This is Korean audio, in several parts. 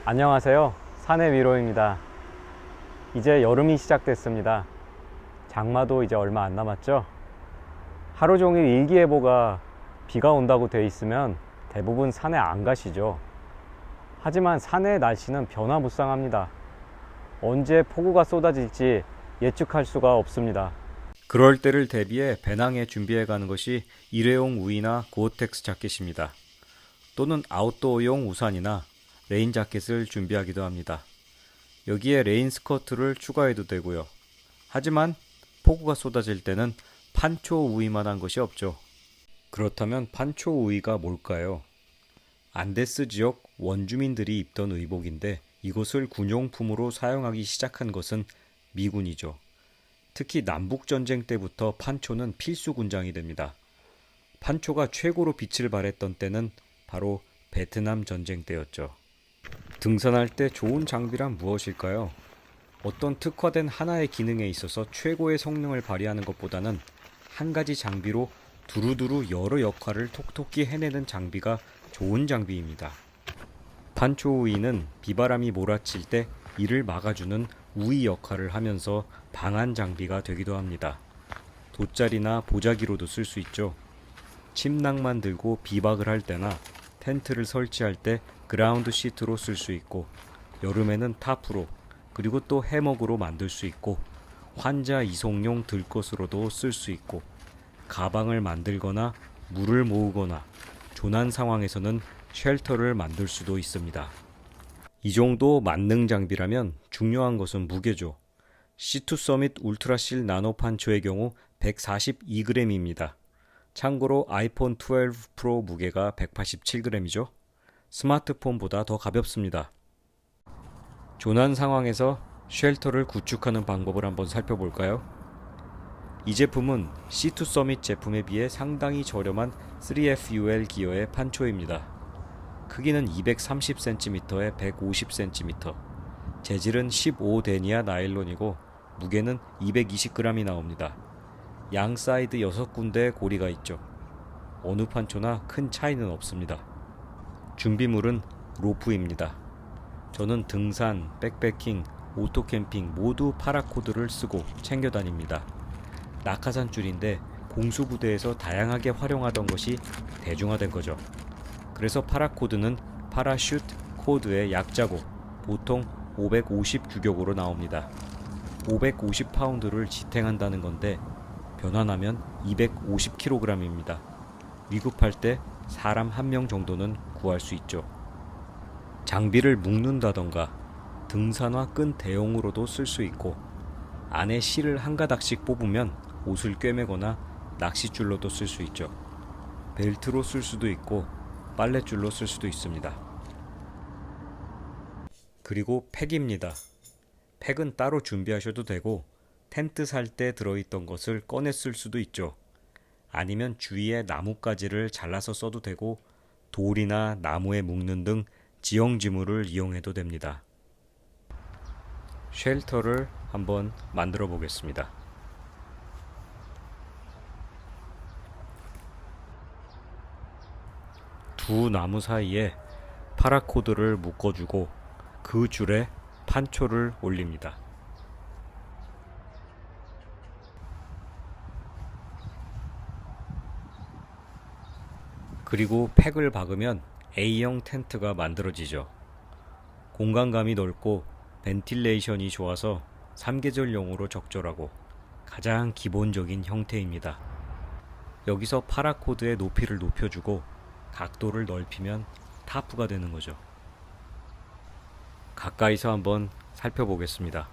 안녕하세요. 산의 위로입니다. 이제 여름이 시작됐습니다. 장마도 이제 얼마 안 남았죠? 하루 종일 일기예보가 비가 온다고 돼 있으면 대부분 산에 안 가시죠. 하지만 산의 날씨는 변화무쌍합니다. 언제 폭우가 쏟아질지 예측할 수가 없습니다. 그럴 때를 대비해 배낭에 준비해 가는 것이 일회용 우비나 고어텍스 자켓입니다. 또는 아웃도어용 우산이나 레인 자켓을 준비하기도 합니다. 여기에 레인 스커트를 추가해도 되고요. 하지만 폭우가 쏟아질 때는 판초 우위만한 것이 없죠. 그렇다면 판초 우위가 뭘까요? 안데스 지역 원주민들이 입던 의복인데 이것을 군용품으로 사용하기 시작한 것은 미군이죠. 특히 남북전쟁 때부터 판초는 필수 군장이 됩니다. 판초가 최고로 빛을 발했던 때는 바로 베트남 전쟁 때였죠. 등산할 때 좋은 장비란 무엇일까요? 어떤 특화된 하나의 기능에 있어서 최고의 성능을 발휘하는 것보다는 한 가지 장비로 두루두루 여러 역할을 톡톡히 해내는 장비가 좋은 장비입니다. 판초 우위는 비바람이 몰아칠 때 이를 막아주는 우위 역할을 하면서 방한 장비가 되기도 합니다. 돗자리나 보자기로도 쓸 수 있죠. 침낭만 들고 비박을 할 때나 텐트를 설치할 때 그라운드 시트로 쓸 수 있고, 여름에는 타프로, 그리고 또 해먹으로 만들 수 있고, 환자 이송용 들것으로도 쓸 수 있고, 가방을 만들거나 물을 모으거나 조난 상황에서는 쉘터를 만들 수도 있습니다. 이 정도 만능 장비라면 중요한 것은 무게죠. C2 서밋 울트라실 나노 판초의 경우 142g입니다. 참고로 아이폰 12 프로 무게가 187g이죠. 스마트폰보다 더 가볍습니다. 조난 상황에서 쉘터를 구축하는 방법을 한번 살펴볼까요? 이 제품은 C2 서밋 제품에 비해 상당히 저렴한 3FUL 기어의 판초입니다. 크기는 230cm에 150cm, 재질은 15데니아 나일론이고 무게는 220g이 나옵니다. 양 사이드 6군데의 고리가 있죠. 어느 판초나 큰 차이는 없습니다. 준비물은 로프입니다. 저는 등산, 백패킹, 오토캠핑 모두 파라코드를 쓰고 챙겨 다닙니다. 낙하산 줄인데 공수부대에서 다양하게 활용하던 것이 대중화된 거죠. 그래서 파라코드는 파라슈트 코드의 약자고 보통 550 규격으로 나옵니다. 550파운드를 지탱한다는 건데 변환하면 250kg입니다. 위급할 때 사람 한 명 정도는 구할 수 있죠. 장비를 묶는다던가 등산화 끈 대용으로도 쓸 수 있고, 안에 실을 한 가닥씩 뽑으면 옷을 꿰매거나 낚싯줄로도 쓸 수 있죠. 벨트로 쓸 수도 있고 빨랫줄로 쓸 수도 있습니다. 그리고 팩입니다. 팩은 따로 준비하셔도 되고 텐트 살 때 들어있던 것을 꺼내 쓸 수도 있죠. 아니면 주위에 나뭇가지를 잘라서 써도 되고 돌이나 나무에 묶는 등 지형지물을 이용해도 됩니다. 쉘터를 한번 만들어 보겠습니다. 두 나무 사이에 파라코드를 묶어주고 그 줄에 판초를 올립니다. 그리고 팩을 박으면 A형 텐트가 만들어지죠. 공간감이 넓고 벤틸레이션이 좋아서 삼계절용으로 적절하고 가장 기본적인 형태입니다. 여기서 파라코드의 높이를 높여주고 각도를 넓히면 타프가 되는 거죠. 가까이서 한번 살펴보겠습니다.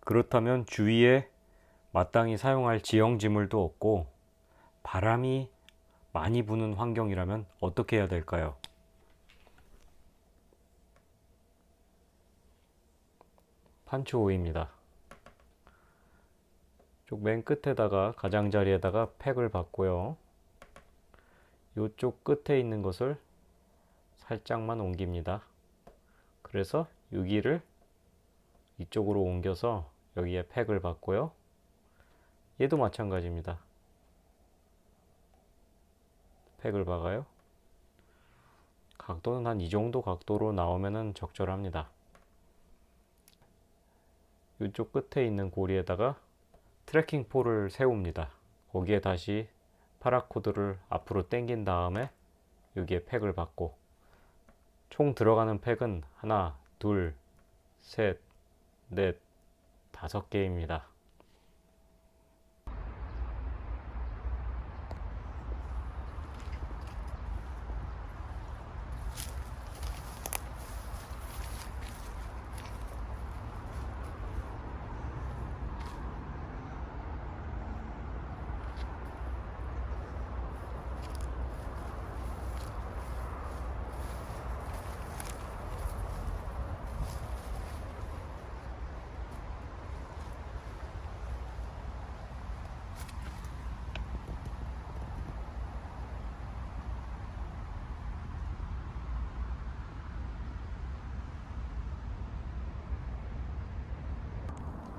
그렇다면 주위에 마땅히 사용할 지형지물도 없고 바람이 많이 부는 환경이라면 어떻게 해야 될까요? 판초 오이입니다. 쪽 맨 끝에다가 가장자리에다가 팩을 받고요. 이쪽 끝에 있는 것을 살짝만 옮깁니다. 그래서 유기를 이쪽으로 옮겨서 여기에 팩을 받고요. 얘도 마찬가지입니다. 팩을 박아요. 각도는 한 이 정도 각도로 나오면 적절합니다. 이쪽 끝에 있는 고리에다가 트래킹 폴을 세웁니다. 거기에 다시 파라코드를 앞으로 당긴 다음에 여기에 팩을 받고, 총 들어가는 팩은 하나, 둘, 셋, 넷, 5개입니다.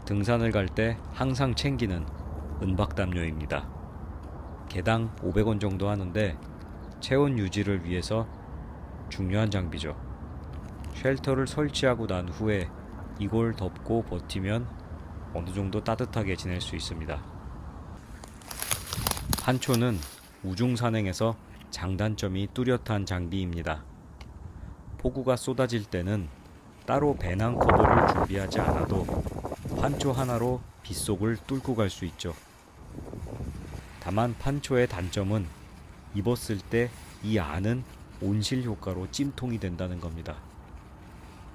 등산을 갈 때 항상 챙기는 은박담요입니다. 개당 500원 정도 하는데 체온 유지를 위해서 중요한 장비죠. 쉘터를 설치하고 난 후에 이걸 덮고 버티면 어느 정도 따뜻하게 지낼 수 있습니다. 판초는 우중산행에서 장단점이 뚜렷한 장비입니다. 폭우가 쏟아질 때는 따로 배낭 커버를 준비하지 않아도 판초 하나로 빗속을 뚫고 갈 수 있죠. 다만 판초의 단점은 입었을 때 이 안은 온실 효과로 찜통이 된다는 겁니다.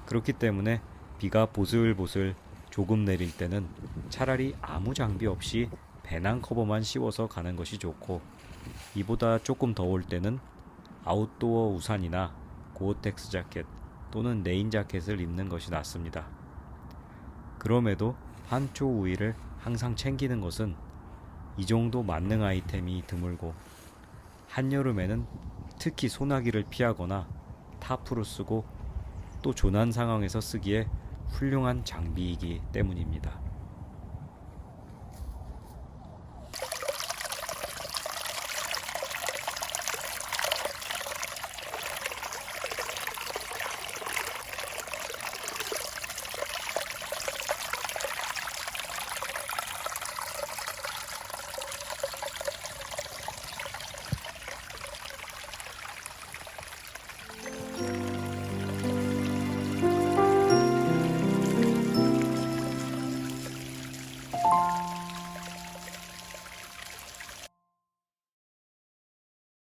그렇기 때문에 비가 보슬보슬 조금 내릴 때는 차라리 아무 장비 없이 배낭 커버만 씌워서 가는 것이 좋고, 이보다 조금 더울 때는 아웃도어 우산이나 고어텍스 자켓 또는 레인 자켓을 입는 것이 낫습니다. 그럼에도 판초 우위를 항상 챙기는 것은 이 정도 만능 아이템이 드물고, 한여름에는 특히 소나기를 피하거나 타프로 쓰고 또 조난 상황에서 쓰기에 훌륭한 장비이기 때문입니다.